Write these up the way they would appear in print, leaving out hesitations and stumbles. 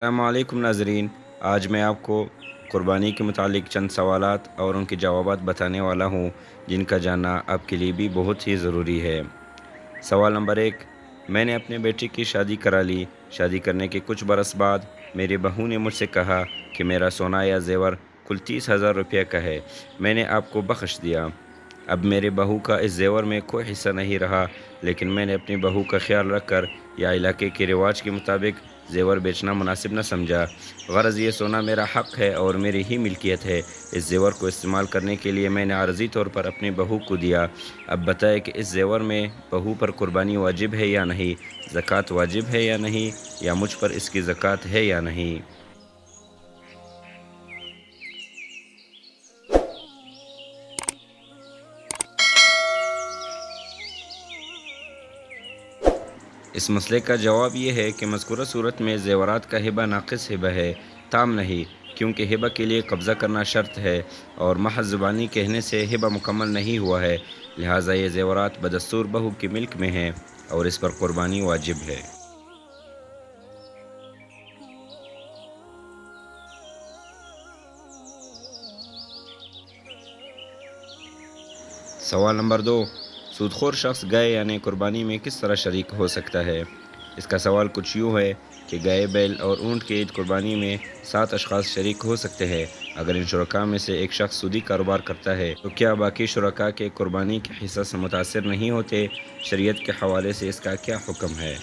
السلام علیکم ناظرین، آج میں آپ کو قربانی کے متعلق چند سوالات اور ان کے جوابات بتانے والا ہوں جن کا جاننا آپ کے لیے بھی بہت ہی ضروری ہے۔ سوال نمبر 1، میں نے اپنے بیٹے کی شادی کرا لی۔ شادی کرنے کے کچھ برس بعد میری بہو نے مجھ سے کہا کہ میرا سونا یا زیور کل 30,000 روپے کا ہے، میں نے آپ کو بخش دیا۔ اب میرے بہو کا اس زیور میں کوئی حصہ نہیں رہا، لیکن میں نے اپنی بہو کا خیال رکھ کر یا علاقے کے رواج کے مطابق زیور بیچنا مناسب نہ سمجھا۔ غرض یہ سونا میرا حق ہے اور میری ہی ملکیت ہے۔ اس زیور کو استعمال کرنے کے لیے میں نے عارضی طور پر اپنی بہو کو دیا۔ اب بتائیں کہ اس زیور میں بہو پر قربانی واجب ہے یا نہیں، زکوٰۃ واجب ہے یا نہیں، یا مجھ پر اس کی زکوٰۃ ہے یا نہیں۔ اس مسئلے کا جواب یہ ہے کہ مذکورہ صورت میں زیورات کا ہبہ ناقص ہبہ ہے، تام نہیں، کیونکہ ہبہ کے لیے قبضہ کرنا شرط ہے اور محض زبانی کہنے سے ہبہ مکمل نہیں ہوا ہے، لہٰذا یہ زیورات بدستور بہو کی ملک میں ہیں اور اس پر قربانی واجب ہے۔ سوال نمبر 2، سود خور شخص گائے یعنی قربانی میں کس طرح شریک ہو سکتا ہے؟ اس کا سوال کچھ یوں ہے کہ گائے، بیل اور اونٹ کی عید قربانی میں 7 اشخاص شریک ہو سکتے ہیں۔ اگر ان شرکاء میں سے ایک شخص سودی کاروبار کرتا ہے تو کیا باقی شرکاء کے قربانی کے حصہ سے متاثر نہیں ہوتے؟ شریعت کے حوالے سے اس کا کیا حکم ہے؟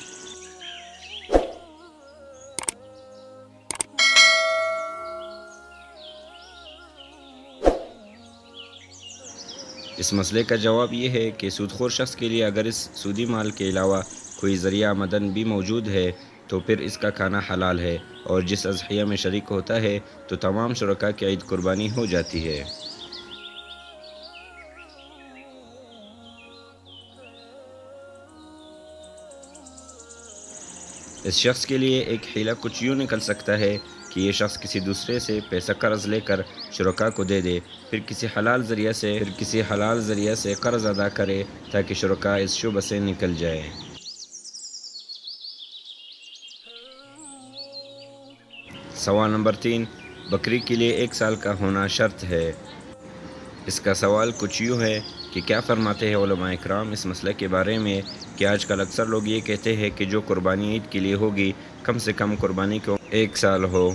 اس مسئلے کا جواب یہ ہے کہ سود خور شخص کے لیے اگر اس سودی مال کے علاوہ کوئی ذریعہ آمدن بھی موجود ہے تو پھر اس کا کھانا حلال ہے، اور جس اضحیہ میں شریک ہوتا ہے تو تمام شرکاء کی عید قربانی ہو جاتی ہے۔ اس شخص کے لیے ایک حیلہ کچھ یوں نکل سکتا ہے کہ یہ شخص کسی دوسرے سے پیسہ قرض لے کر شرکاء کو دے دے، پھر کسی حلال ذریعہ سے قرض ادا کرے تاکہ شرکاء اس شبہ سے نکل جائے۔ سوال نمبر 3، بکری کے لیے 1 سال کا ہونا شرط ہے۔ اس کا سوال کچھ یوں ہے کہ کیا فرماتے ہیں علماء اکرام اس مسئلے کے بارے میں کہ آج کل اکثر لوگ یہ کہتے ہیں کہ جو قربانی عید کے لیے ہوگی کم سے کم قربانی کو 1 سال ہو۔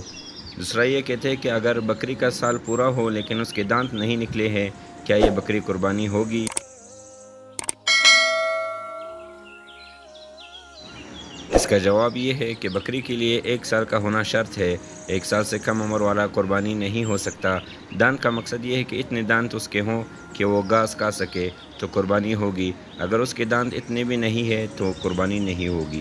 دوسرا یہ کہتے ہیں کہ اگر بکری کا سال پورا ہو لیکن اس کے دانت نہیں نکلے ہیں، کیا یہ بکری قربانی ہوگی؟ اس کا جواب یہ ہے کہ بکری کے لیے 1 سال کا ہونا شرط ہے۔ 1 سال سے کم عمر والا قربانی نہیں ہو سکتا۔ دانت کا مقصد یہ ہے کہ اتنے دانت اس کے ہوں کہ وہ گھاس کھا سکے تو قربانی ہوگی، اگر اس کے دانت اتنے بھی نہیں ہے تو قربانی نہیں ہوگی۔